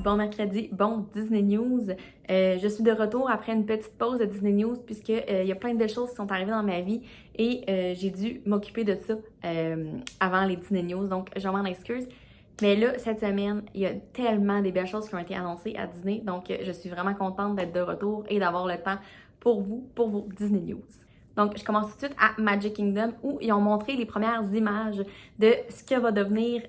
bon mercredi, bon Disney News. Je suis de retour après une petite pause de Disney News puisque il y a plein de belles choses qui sont arrivées dans ma vie et j'ai dû m'occuper de ça avant les Disney News, donc je m'en excuse. Mais là, cette semaine, il y a tellement des belles choses qui ont été annoncées à Disney, donc je suis vraiment contente d'être de retour et d'avoir le temps pour vous, pour vos Disney News. Donc, je commence tout de suite à Magic Kingdom où ils ont montré les premières images de ce que va devenir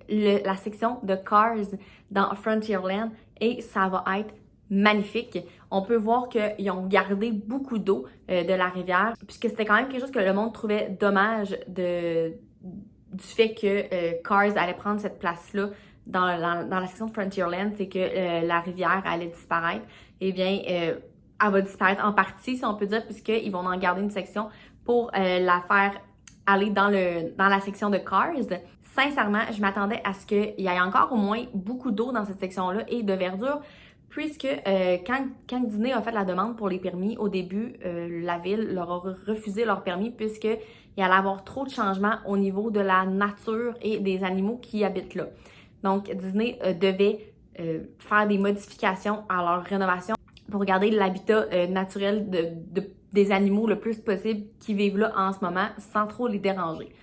la section de Cars dans Frontierland et ça va être magnifique. On peut voir qu'ils ont gardé beaucoup d'eau de la rivière puisque c'était quand même quelque chose que le monde trouvait dommage du fait que Cars allait prendre cette place-là dans la section de Frontierland, c'est que la rivière allait disparaître. Eh bien, elle va disparaître en partie, si on peut dire, puisqu'ils vont en garder une section pour la faire aller dans la section de Cars. Sincèrement, je m'attendais à ce qu'il y ait encore au moins beaucoup d'eau dans cette section-là et de verdure, puisque quand Disney a fait la demande pour les permis, au début, la ville leur a refusé leur permis puisqu'il allait avoir trop de changements au niveau de la nature et des animaux qui habitent là. Donc, Disney devait faire des modifications à leur rénovation pour garder l'habitat naturel des animaux le plus possible qui vivent là en ce moment sans trop les déranger.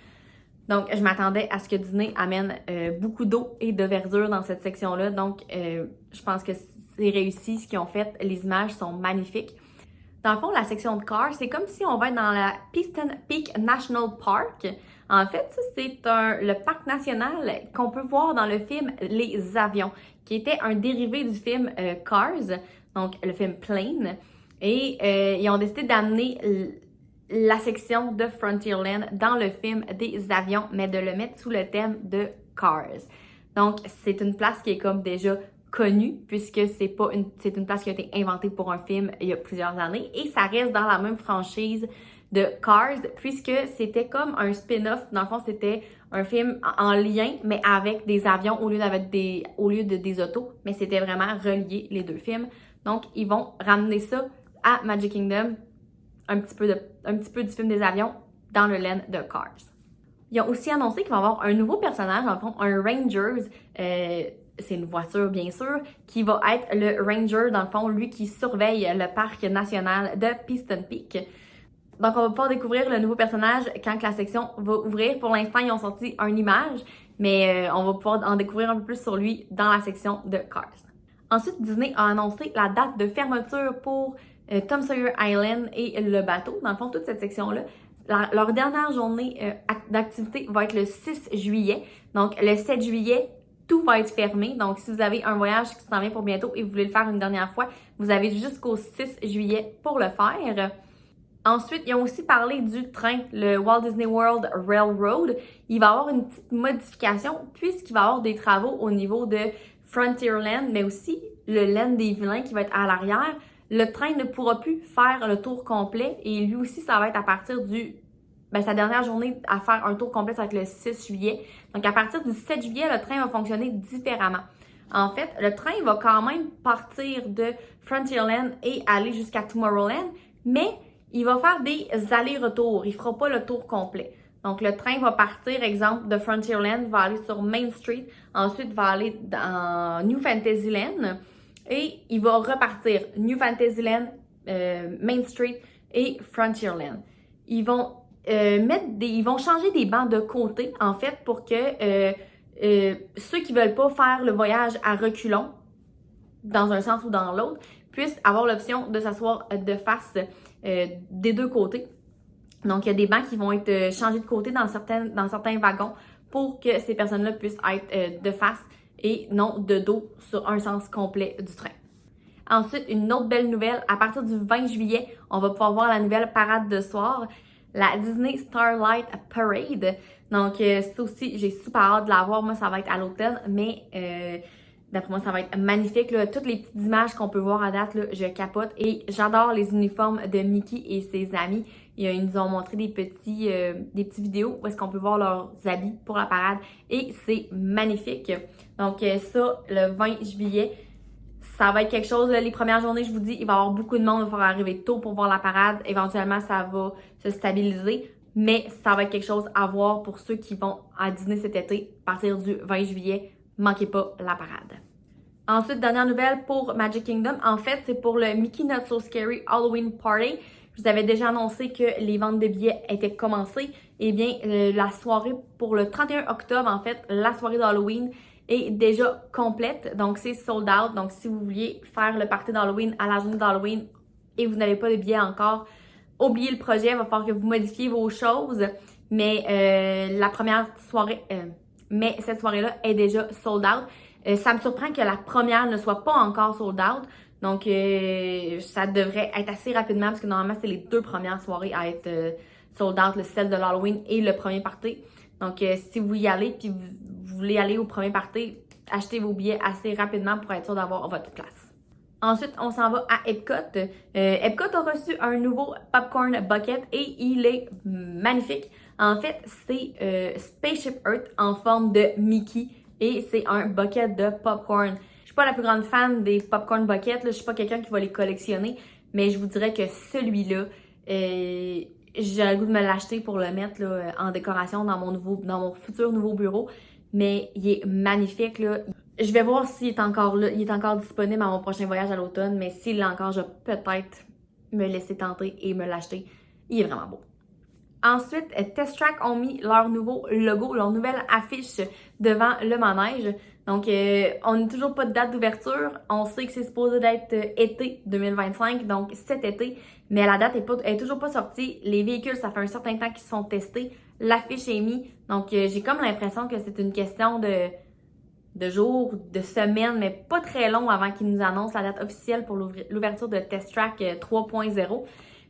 Donc, je m'attendais à ce que Disney amène beaucoup d'eau et de verdure dans cette section-là. Donc, je pense que c'est réussi ce qu'ils ont fait. Les images sont magnifiques. Dans le fond, la section de Cars, c'est comme si on va être dans la Piston Peak National Park. En fait, c'est le parc national qu'on peut voir dans le film Les Avions, qui était un dérivé du film Cars, donc le film Plane. Et ils ont décidé d'amener la section de Frontierland dans le film des avions, mais de le mettre sous le thème de Cars. Donc, c'est une place qui est comme déjà connue, puisque c'est une place qui a été inventée pour un film il y a plusieurs années, et ça reste dans la même franchise de Cars, puisque c'était comme un spin-off. Dans le fond, c'était un film en lien, mais avec des avions au lieu de des autos, mais c'était vraiment relié, les deux films. Donc, ils vont ramener ça à Magic Kingdom, un petit peu du film des avions dans le land de Cars. Ils ont aussi annoncé qu'il va y avoir un nouveau personnage, en fond, un Rangers, c'est une voiture bien sûr, qui va être le Ranger, dans le fond, lui qui surveille le parc national de Piston Peak. Donc, on va pouvoir découvrir le nouveau personnage quand la section va ouvrir. Pour l'instant, ils ont sorti une image, mais on va pouvoir en découvrir un peu plus sur lui dans la section de Cars. Ensuite, Disney a annoncé la date de fermeture pour Tom Sawyer Island et le bateau. Dans le fond, toute cette section-là, leur dernière journée d'activité va être le 6 juillet. Donc, le 7 juillet, tout va être fermé. Donc, si vous avez un voyage qui s'en vient pour bientôt et vous voulez le faire une dernière fois, vous avez jusqu'au 6 juillet pour le faire. Ensuite, ils ont aussi parlé du train, le Walt Disney World Railroad. Il va y avoir une petite modification puisqu'il va y avoir des travaux au niveau de Frontierland, mais aussi le Land des Vilains qui va être à l'arrière. Le train ne pourra plus faire le tour complet et lui aussi, ça va être à partir sa dernière journée à faire un tour complet, ça va être le 6 juillet. Donc, à partir du 7 juillet, le train va fonctionner différemment. En fait, le train va quand même partir de Frontierland et aller jusqu'à Tomorrowland, mais il va faire des allers-retours. Il ne fera pas le tour complet. Donc, le train va partir, exemple, de Frontierland, va aller sur Main Street, ensuite va aller dans New Fantasyland et il va repartir New Fantasyland, Main Street et Frontierland. Ils vont changer des bancs de côté, en fait, pour que ceux qui veulent pas faire le voyage à reculons, dans un sens ou dans l'autre, puissent avoir l'option de s'asseoir de face des deux côtés. Donc, il y a des bancs qui vont être changés de côté dans certains wagons pour que ces personnes-là puissent être de face et non de dos sur un sens complet du train. Ensuite, une autre belle nouvelle, à partir du 20 juillet, on va pouvoir voir la nouvelle parade de soir, la Disney Starlight Parade. Donc, ça aussi, j'ai super hâte de la voir. Moi, ça va être à l'automne, mais d'après moi, ça va être magnifique. Là. Toutes les petites images qu'on peut voir à date, là, je capote. Et j'adore les uniformes de Mickey et ses amis. Ils nous ont montré des petites vidéos où est-ce qu'on peut voir leurs habits pour la parade. Et c'est magnifique. Donc ça, le 20 juillet, ça va être quelque chose. Là, les premières journées, je vous dis, il va y avoir beaucoup de monde. Il va falloir arriver tôt pour voir la parade. Éventuellement, ça va se stabiliser. Mais ça va être quelque chose à voir pour ceux qui vont à Disney cet été. À partir du 20 juillet, manquez pas la parade. Ensuite, dernière nouvelle pour Magic Kingdom. En fait, c'est pour le Mickey Not So Scary Halloween Party. Je vous avais déjà annoncé que les ventes de billets étaient commencées. Eh bien, la soirée pour le 31 octobre, en fait, la soirée d'Halloween est déjà complète. Donc, c'est sold out. Donc, si vous vouliez faire le party d'Halloween à la journée d'Halloween et vous n'avez pas de billets encore, oubliez le projet. Il va falloir que vous modifiez vos choses. Mais la première soirée, mais cette soirée-là est déjà sold out. Ça me surprend que la première ne soit pas encore sold out. Donc, ça devrait être assez rapidement parce que normalement, c'est les 2 premières soirées à être sold out, celle de l'Halloween et le premier party. Donc, si vous y allez puis vous voulez aller au premier party, achetez vos billets assez rapidement pour être sûr d'avoir votre place. Ensuite, on s'en va à Epcot. Epcot a reçu un nouveau popcorn bucket et il est magnifique. En fait, c'est Spaceship Earth en forme de Mickey et c'est un bucket de popcorn. Je suis pas la plus grande fan des popcorn buckets, là. Je suis pas quelqu'un qui va les collectionner, mais je vous dirais que celui-là, j'aurais le goût de me l'acheter pour le mettre là, en décoration dans mon futur nouveau bureau. Mais il est magnifique, là. Je vais voir s'il est encore là, il est encore disponible à mon prochain voyage à l'automne, mais s'il l'est encore, je vais peut-être me laisser tenter et me l'acheter. Il est vraiment beau. Ensuite, Test Track ont mis leur nouveau logo, leur nouvelle affiche devant le manège. Donc, on n'a toujours pas de date d'ouverture. On sait que c'est supposé d'être été 2025, donc cet été, mais la date est toujours pas sortie. Les véhicules, ça fait un certain temps qu'ils se font tester. L'affiche est mise. Donc, j'ai comme l'impression que c'est une question de jours, de semaines, mais pas très long avant qu'ils nous annoncent la date officielle pour l'ouverture de Test Track 3.0.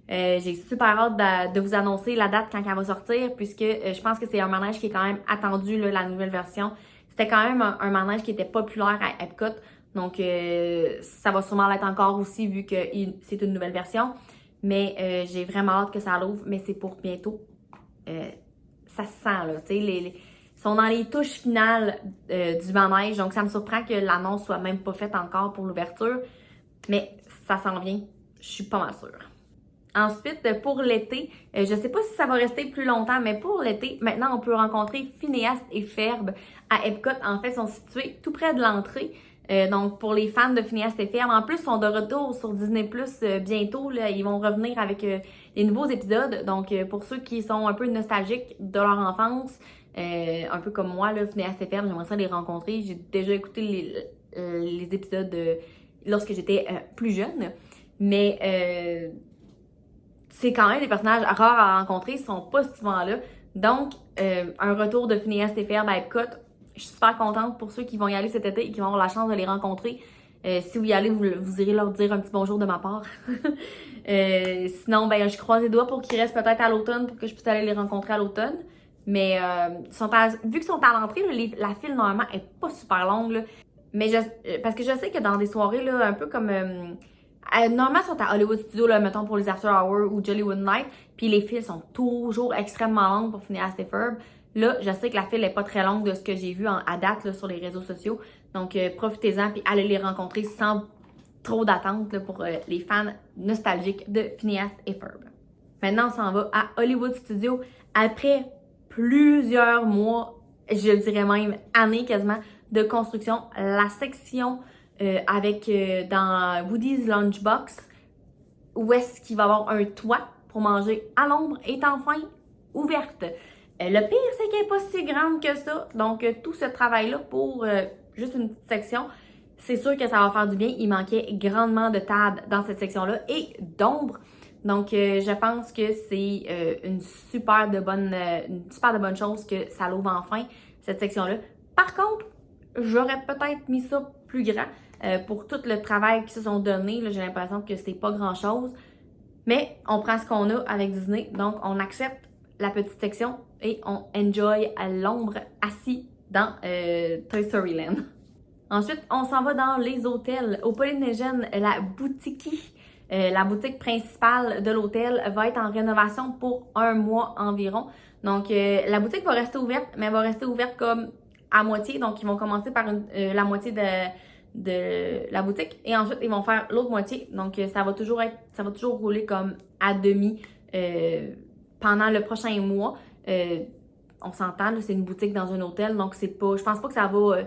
J'ai super hâte de vous annoncer la date quand elle va sortir, puisque je pense que c'est un manège qui est quand même attendu, là, la nouvelle version. C'était quand même un manège qui était populaire à Epcot, donc ça va sûrement l'être encore aussi vu que c'est une nouvelle version. Mais j'ai vraiment hâte que ça l'ouvre, mais c'est pour bientôt. Ça se sent, là, tu sais, ils sont dans les touches finales du manège, donc ça me surprend que l'annonce soit même pas faite encore pour l'ouverture, mais ça s'en vient, je suis pas mal sûre. Ensuite, pour l'été, je sais pas si ça va rester plus longtemps, mais pour l'été, maintenant, on peut rencontrer Phineas et Ferb à Epcot. En fait, ils sont situés tout près de l'entrée. Donc, pour les fans de Phineas et Ferb, en plus, ils sont de retour sur Disney+, bientôt. Là, ils vont revenir avec les nouveaux épisodes. Donc, pour ceux qui sont un peu nostalgiques de leur enfance, un peu comme moi, là, Phineas et Ferb, j'aimerais ça les rencontrer. J'ai déjà écouté les épisodes lorsque j'étais plus jeune. Mais c'est quand même des personnages rares à rencontrer, ils sont pas souvent là. Donc, un retour de Phineas et Ferb à Epcot, je suis super contente pour ceux qui vont y aller cet été et qui vont avoir la chance de les rencontrer. Si vous y allez, vous irez leur dire un petit bonjour de ma part. Sinon, ben, je croise les doigts pour qu'ils restent peut-être à l'automne pour que je puisse aller les rencontrer à l'automne. Mais vu qu'ils sont à l'entrée, la file normalement est pas super longue. Là. Mais parce que je sais que dans des soirées, là, un peu comme normalement, ils sont à Hollywood Studios, là, mettons pour les After Hours ou Jollywood Night, puis les files sont toujours extrêmement longues pour Phineas et Ferb. Là, je sais que la file n'est pas très longue de ce que j'ai vu à date là, sur les réseaux sociaux. Donc, profitez-en puis allez les rencontrer sans trop d'attente pour les fans nostalgiques de Phineas et Ferb. Maintenant, on s'en va à Hollywood Studios. Après plusieurs mois, je dirais même années quasiment, de construction, la section avec dans Woody's Lunchbox, où est-ce qu'il va y avoir un toit pour manger à l'ombre, est enfin ouverte. Le pire, c'est qu'elle n'est pas si grande que ça. Donc, tout ce travail-là pour juste une petite section, c'est sûr que ça va faire du bien. Il manquait grandement de tables dans cette section-là et d'ombre. Donc, je pense que c'est une super de bonne chose que ça l'ouvre enfin, cette section-là. Par contre, j'aurais peut-être mis ça plus grand pour tout le travail qu'ils se sont donné. J'ai l'impression que c'est pas grand-chose. Mais on prend ce qu'on a avec Disney. Donc, on accepte la petite section et on enjoy à l'ombre assis dans Toy Story Land. Ensuite, on s'en va dans les hôtels. Au Polynesian, la boutique principale de l'hôtel va être en rénovation pour 1 mois environ. Donc, la boutique va rester ouverte, mais elle va rester ouverte comme à moitié. Donc, ils vont commencer par la moitié de la boutique et ensuite, ils vont faire l'autre moitié. Donc, ça va toujours rouler comme à demi pendant le prochain mois. On s'entend, c'est une boutique dans un hôtel, donc c'est pas, je pense pas que ça va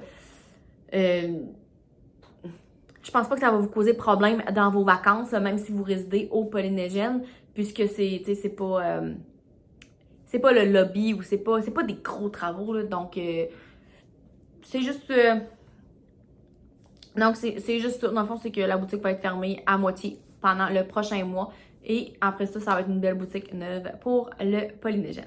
je pense pas que ça va vous causer problème dans vos vacances, même si vous résidez au Polynésien, puisque c'est pas le lobby ou c'est pas des gros travaux, là, donc c'est juste donc c'est juste ça. Dans le fond, c'est que la boutique va être fermée à moitié pendant le prochain mois et après ça va être une belle boutique neuve pour le Polynésien.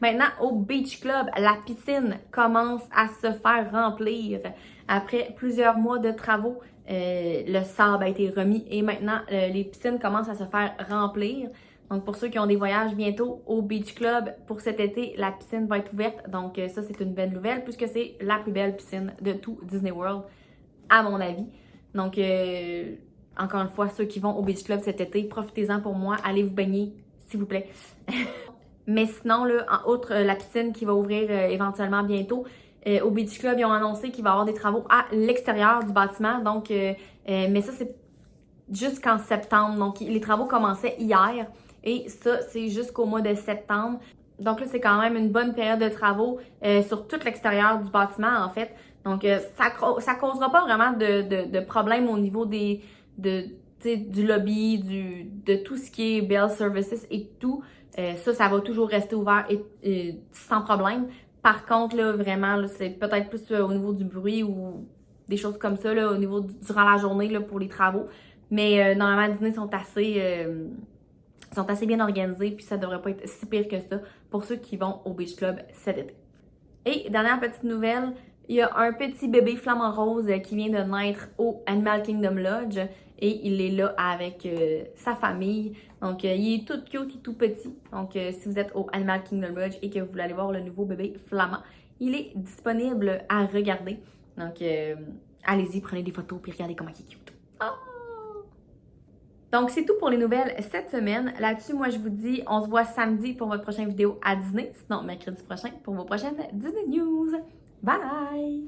Maintenant, au Beach Club, la piscine commence à se faire remplir. Après plusieurs mois de travaux, le sable a été remis et maintenant, les piscines commencent à se faire remplir. Donc, pour ceux qui ont des voyages bientôt au Beach Club, pour cet été, la piscine va être ouverte. Donc, ça, c'est une belle nouvelle puisque c'est la plus belle piscine de tout Disney World, à mon avis. Donc, encore une fois, ceux qui vont au Beach Club cet été, profitez-en pour moi. Allez vous baigner, s'il vous plaît. Mais sinon, là, en outre la piscine qui va ouvrir éventuellement bientôt, au Beach Club, ils ont annoncé qu'il va y avoir des travaux à l'extérieur du bâtiment. Donc, mais ça, c'est jusqu'en septembre. Donc, les travaux commençaient hier et ça, c'est jusqu'au mois de septembre. Donc là, c'est quand même une bonne période de travaux sur tout l'extérieur du bâtiment, en fait. Donc, ça causera pas vraiment de problème au niveau du lobby, de tout ce qui est Bell Services et tout. Ça va toujours rester ouvert et sans problème. Par contre, là, vraiment, là, c'est peut-être plus au niveau du bruit ou des choses comme ça, là, au niveau durant la journée là, pour les travaux. Mais normalement, les dîners sont assez bien organisés, puis ça devrait pas être si pire que ça pour ceux qui vont au Beach Club cet été. Et dernière petite nouvelle, il y a un petit bébé flamant rose qui vient de naître au Animal Kingdom Lodge et il est là avec sa famille. Donc, il est tout cute et tout petit. Donc, si vous êtes au Animal Kingdom Lodge et que vous voulez aller voir le nouveau bébé flamand, il est disponible à regarder. Donc, allez-y, prenez des photos puis regardez comment il est cute. Oh! Donc, c'est tout pour les nouvelles cette semaine. Là-dessus, moi, je vous dis, on se voit samedi pour votre prochaine vidéo à Disney. Sinon, mercredi prochain pour vos prochaines Disney News. Bye!